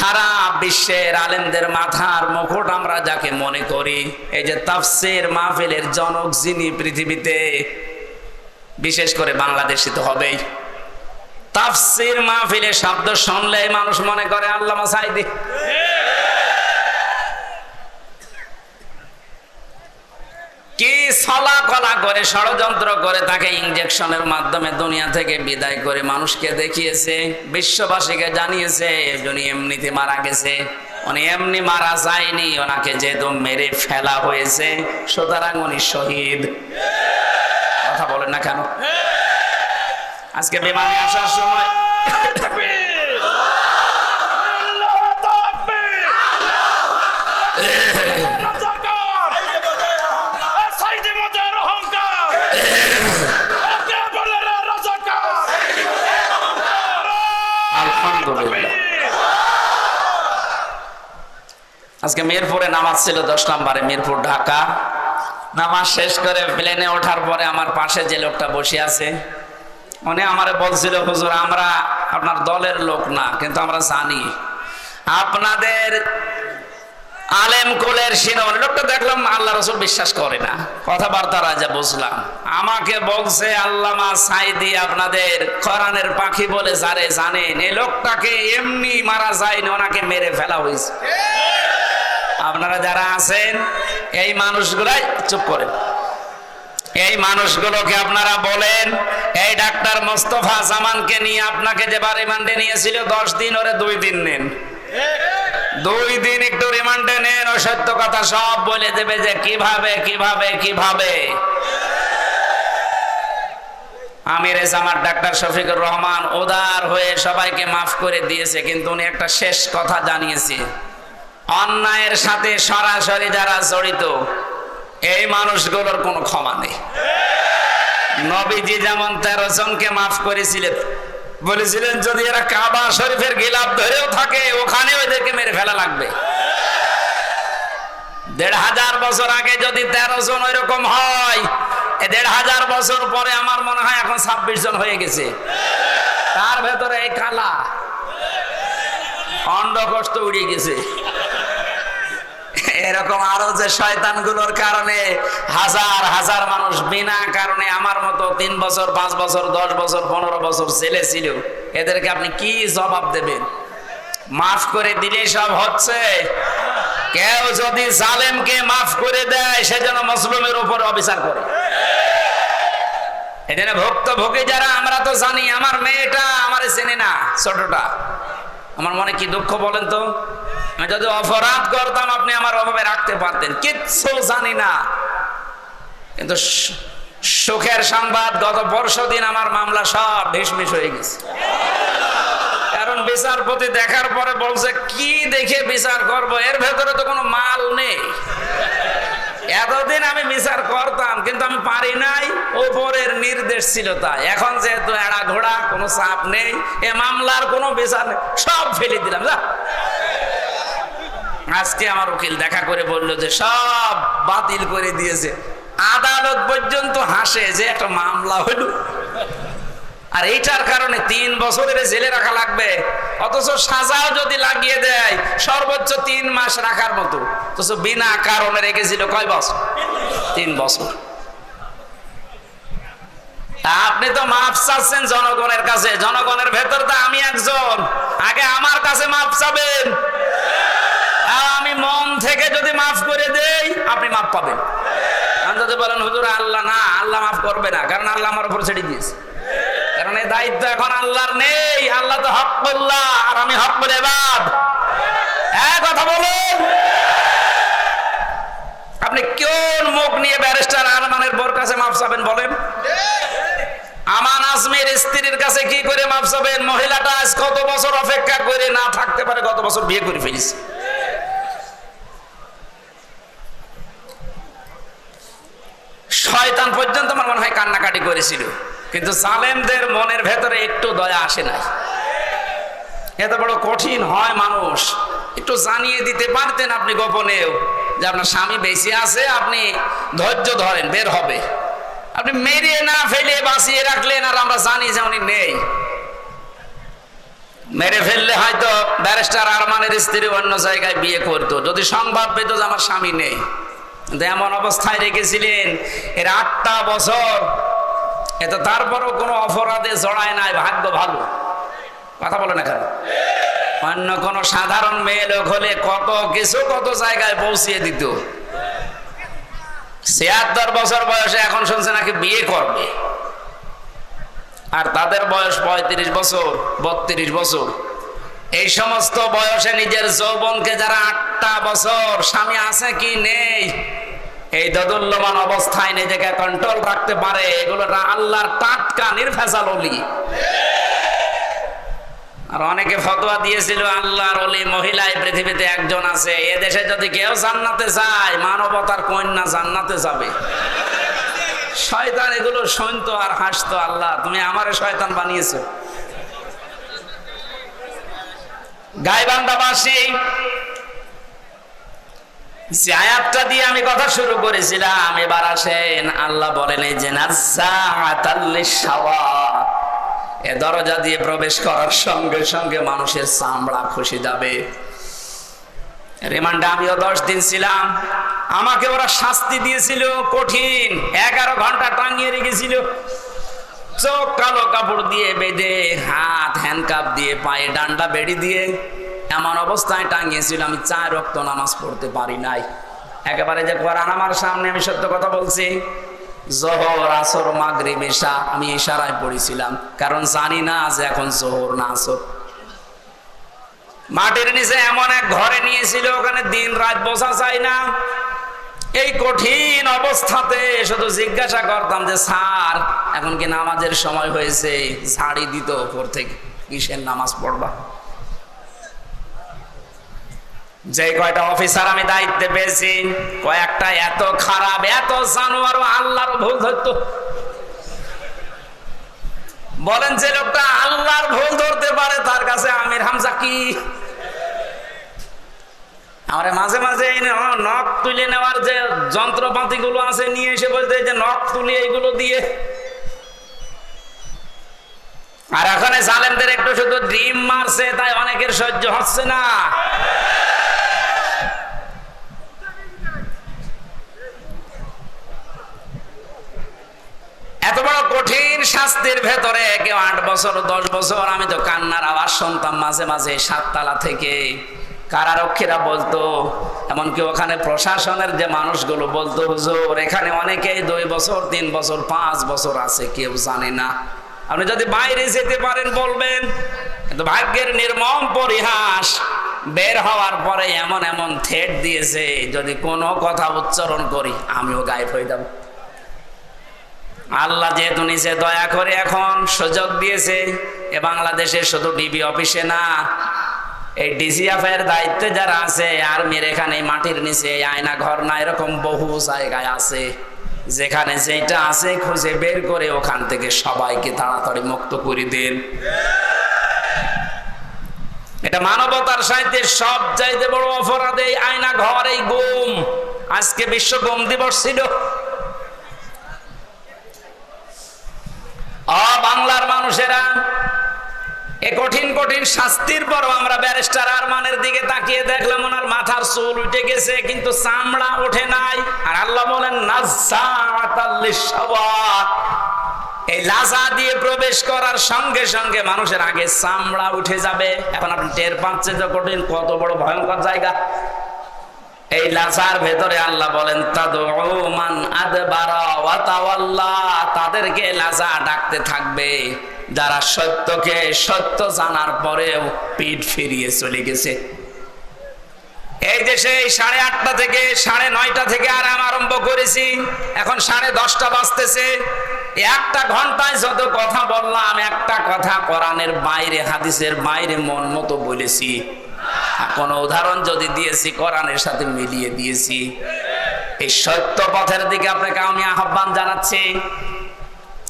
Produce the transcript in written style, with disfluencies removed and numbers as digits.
সারা বিশ্বের আলেমদের মাথার মুকুট আমরা যাকে মনে করি, এই যে তাফসীর মাহফিলের জনক যিনি পৃথিবীতে, বিশেষ করে বাংলাদেশে তো হবেই। তাফসীর মাহফিলের শব্দ শুনলেই মানুষ মনে করে আল্লামা সাঈদী। কি ছলা কলা করে ষড়যন্ত্র করে তাকে ইনজেকশনের মাধ্যমে দুনিয়া থেকে বিদায় করে মানুষকে দেখিয়েছে, বিশ্ববাসীকে জানিয়েছে উনি এমনিতে মারা গেছে। উনি এমনি মারা যায়নি, ওনাকে যেহেতু মেরে ফেলা হয়েছে সুতরাং উনি শহীদ। কথা বলেন না কেন? আজকে বিমানে আসার সময় আজকে মিরপুরে নামাজ ছিল 10 নম্বরে, মিরপুর ঢাকা। নামাজ শেষ করে প্লেনে ওঠার পরে আমার পাশে যে লোকটা বসে আছে উনি আমারে বলছিল, হুজুর আমরা আপনার দলের লোক না, কিন্তু আমরা জানি আপনাদের আলেম কুলের শিরোমণি। লোকটা দেখলাম আল্লাহ রাসূল বিশ্বাস করে না, কথাবার্তা রাজা বুঝলাম। আমাকে বলছে আল্লামা সাঈদী আপনাদের কোরআনের পাখি বলে যারে জানেন, এই লোকটাকে এমনি মারা যায়নি, ওনাকে মেরে ফেলা হয়েছে। আপনারা যারা আছেন এই মানুষগুলাই চুপ করেন, এই মানুষগুলোকে আপনারা বলেন এই ডাক্তার মোস্তফা জামানকে নিয়ে আপনাকে যেবার রিমান্ডে নিয়েছিল 10 দিন, ওরে 2 দিন নেন, 2 দিন একটু রিমান্ডে নেন, ও সত্য কথা সব বলে দেবে যে কিভাবে কিভাবে কিভাবে। আমির জামাত ডাক্তার শফিকুর রহমান উদার হয়ে সবাইকে মাফ করে দিয়েছে, কিন্তু উনি একটা শেষ কথা জানিয়েছে, অন্যায়ের সাথে সরাসরি যারা জড়িত এই মানুষগুলোর কোনো ক্ষমা নেই। নবীজি যেমন 13 জনকে মাফ করেছিলেন, বলেছিলেন যদি এরা কাবা শরীফের গিলাফ ধরেও থাকে ওখানে ওদেরকে মেরে ফেলা লাগবে। 1500 বছর আগে যদি 13 জন ওইরকম হয়, 1500 বছর পরে আমার মনে হয় এখন 26 জন হয়ে গেছে। তার ভেতরে এই কালা অন্ডকোষ্ঠ উড়ে গেছে। এরকম আরো যে শয়তানগুলোর কারণে হাজার হাজার মানুষ বিনা কারণে আমার মতো 3 বছর 5 বছর 10 বছর 15 বছর জেলে ছিল, এদেরকে আপনি কি জবাব দেবেন? মাফ করে দিলে সব হচ্ছে? কেউ যদি জালেমকে মাফ করে দেয় সেজন্য মুসলিমের উপর অবিচার করে। এজন্য ভুক্তভোগী যারা, আমরা তো জানি আমার মেয়েটা আমারে চেনে না, ছোটটা, আমার মনে কি দুঃখ বলেন তো। আমি যদি অপরাধ করতাম আপনি আমার অভাবে রাখতে পারতেন, কিচ্ছু জানি না। কিন্তু সুখের সংবাদ, গত পরশুদিন আমার মামলা সব ঢিসমিস হয়ে গেছে। কারণ বিচারপতি দেখার পরে বলছে কি দেখে বিচার করব, এর ভেতরে তো কোনো মাল নেই। এতদিন আমি বিচার করতাম কিন্তু আমি পারি নাই, ওপরের নির্দেশ ছিল তাই। এখন যেহেতু এড়া ঘোড়া, কোনো চাপ নেই, এ মামলার কোনো বিচার নেই, সব ফেলে দিলাম। যা, আজকে আমার উকিল দেখা করে বলল যে সব বাতিল করে দিয়েছে। আদালত পর্যন্ত হাসে যে একটা মামলা হইল, আর এইটার কারণে 3 বছরের জেলে রাখা লাগবে, অথচ সাজাও যদি লাগিয়ে দেয় সর্বোচ্চ 3 মাস রাখার মতো, অথচ বিনা কারণে রেখেছিল কয় বছর? 3 বছর। আপনি তো মাফ চাচ্ছেন জনগণের কাছে, জনগণের ভেতর তো আমি একজন, আগে আমার কাছে মাফ চাবেন। আমি মন থেকে যদি মাফ করে দেই আপনি মাফ পাবেন। আমি যদি বলেন হুজুর আল্লাহ না, আল্লাহ মাফ করবে না, কারণ আল্লাহ আমার উপর ছেড়ে দিয়েছে, কারণ এই দায়িত্ব এখন আল্লাহর নেই। আল্লাহ তো হককুল্লাহ আর আমি হকুল ইবাদ। এক কথা বলুন, আপনি কোন মুখ নিয়ে ব্যারিস্টার আরমানের বোর কাছে মাফ চাবেন বলেন? আমান আজমির স্ত্রীর কাছে কি করে মাফ চাবেন? মহিলাটা আজ কত বছর অপেক্ষা করে না থাকতে পারে, গত বছর বিয়ে করে ফেলেছে। শয়তান পর্যন্ত আমার মনে হয় কান্নাকাটি করেছিল, কিন্তু জালেমদের মনের ভেতরে একটু দয়া আসে না। এত বড় কঠিন হয় মানুষ, একটু জানিয়ে দিতে পারতেন আপনি গোপনেও যে আপনার স্বামী বেঁচে আছে, আপনি ধৈর্য ধরেন, বের হবে। আপনি মেরে না ফেলে বাঁচিয়ে রাখলেন, আর আমরা জানি যে উনি নেই। মেরে ফেললে হয়তো ব্যারিস্টার আরমানের স্ত্রী অন্য জায়গায় বিয়ে করতো, যদি সংবাদ পেত যে আমার স্বামী নেই। কিন্তু এমন অবস্থায় রেখেছিলেন এর 8টা বছর, এত তারপরও কোনো অপরাধে জড়ায় নাই, ভাগ্য ভালো। কথা বলে না কেন? অন্য কোন সাধারণ মেয়ে লোক হলে কত কিছু কত জায়গায় পৌঁছিয়ে দিত। 76 বছর বয়সে এখন শুনছে নাকি বিয়ে করবে, আর তাদের বয়স 35 বছর 32 বছর। এই সমস্ত বয়সে নিজের যৌবনকে যারা 8টা বছর স্বামী আছে কি নেই এই দোদুল্যমান অবস্থায় নিজেকে কন্ট্রোল রাখতে পারে, এগুলো আল্লাহর টাটকা নির্ভেজাল ওলি। আর অনেকে ফতোয়া দিয়েছিল আল্লাহর ওলি মহিলায় পৃথিবীতে একজন আছে, এ দেশে যদি কেউ জান্নাতে যায় মানবতার কন্যা জান্নাতে যাবে। শয়তান এগুলো শুনতো আর হাসতো, আল্লাহ তুমি আমারে শয়তান বানিয়েছো। গাইবান্ধাবাসী যে আয়াতটা দিয়ে আমি কথা শুরু করেছিলাম, এবার আসেন আল্লাহ বলেন এই যে নাজ্জাআতাল লিশাওয়া, এ দরজা দিয়ে প্রবেশ করার সঙ্গে সঙ্গে মানুষের চামড়া খসে যাবে। রিমান্ডে আমিও 10 দিন ছিলাম, আমাকে ওরা শাস্তি দিয়েছিল কঠিন, 11 ঘন্টা টাঙিয়ে রেখেছিল, চোখ কালো কাপড় দিয়ে বেঁধে, হাত হ্যান্ডকাপ দিয়ে, পায়ে ডান্ডা বেড়ি দিয়ে এমন অবস্থায় টাঙিয়েছিল আমি 4 ওয়াক্ত নামাজ পড়তে পারি নাই। একেবারে যে কোরআন আমার সামনে, আমি সত্য কথা বলছি, জোহর আসর মাগরিব ইশা আমি ইশারায় পড়েছিলাম, কারণ জানি না যে এখন জোহর না আসর। মাটির নিচে এমন এক ঘরে নিয়েছিল, ওখানে দিন রাত বসা যায় না। এই কঠিন অবস্থাতে শুধু জিজ্ঞাসা করতাম যে স্যার এখন কি নামাজের সময় হয়েছে, ঝাড়ি দিত উপর থেকে, কিসের নামাজ পড়বা। যে কয়টা অফিসার আমি দায়িত্বে পেয়েছি কয়েকটা এত খারাপ, এত জানোয়ার, আল্লাহর ভুল ধরতো। বলেন যে লোকটা আল্লাহর ভুল ধরতে পারে তার কাছে আমির হামজা কি? আমার মাঝে মাঝে নখ তুলে নেওয়ার যে যন্ত্রপাতি গুলো আছে নিয়ে এসে বলতে যে নখ তুলে এইগুলো দিয়ে। আর এখন জালেমদের একটু শুধু ডিম মারছে তাই অনেকের সহ্য হচ্ছে না। এত বড় কঠিন শাস্তির ভেতরে কেউ 8 বছর 10 বছর, আমি তো কান্নার আওয়াজ শুনতাম মাঝে মাঝে 7 তলা থেকে। কারারক্ষীরা বলতো, এমনকি ওখানে প্রশাসনের যে মানুষগুলো বলতো হুজুর এখানে অনেকেই 2 বছর 3 বছর 5 বছর আছে, কেউ জানে না, আপনি যদি বাইরে যেতে পারেন বলবেন। কিন্তু ভাগ্যের নির্মম পরিহাস, বের হওয়ার পরে এমন এমন থ্রেট দিয়েছে যদি কোনো কথা উচ্চারণ করি আমিও গায়েব হয়ে যাব। আল্লাহ যেহেতু নিচে দয়া করে এখন সুযোগ দিয়েছে, এ বাংলাদেশে শুধু ডিবি অফিসে না, এই ডিজিএফ এর দায়িত্বে যারা আছে, আর্মির এখানে মাটির নিচে আয়না ঘর না, এরকম বহু জায়গায় আছে যেখানে যেটা আছে খুঁজে বের করে ওখান থেকে সবাইকে তাড়াতাড়ি মুক্ত করে দেন। এটা মানবতার সাহিত্যে সব চাইতে বড় অপরাধ এই আয়না ঘর, এই গুম। আজকে বিশ্ব গুম দিবস ছিল। বাংলার মানুষেরা এ কঠিন কঠিন শাস্তির পরও আমরা ব্যারিস্টার আরমানের দিকে তাকিয়ে দেখলাম ওনার মাথার চুল উঠে গেছে কিন্তু চামড়া ওঠে নাই। আর আল্লাহ বলেন নাজ্জাআতাল লিশাওয়া, এই লাজা দিয়ে প্রবেশ করার সঙ্গে সঙ্গে মানুষের আগে চামড়া উঠে যাবে। এখন আপনি টের পাচ্ছেন যে কঠিন কত বড় ভয়ঙ্কর জায়গা। এই লাজার ভেতরে আল্লাহ বলেন তাদউ মান আদবারা ওয়া তাওয়াল্লা, তাদেরকে লাজা ডাকতে থাকবে যারা সত্যকে সত্য জানার পরেও পিঠ ফিরিয়ে চলে গেছে। এই দেশে 8:30 থেকে 9:30 থেকে আরাম আরম্ভ করেছি, এখন 10:30 বাজতেছে। একটা ঘন্টায় যত কথা বললাম, একটা কথা কোরআনের বাইরে হাদিসের বাইরে মন মতো বলেছি। কোন উদাহরণ যদি দিয়েছি কোরআনের সাথে মিলিয়ে দিয়েছি। এই সত্য পথের দিকে আপনাকে আমি আহ্বান জানাচ্ছি।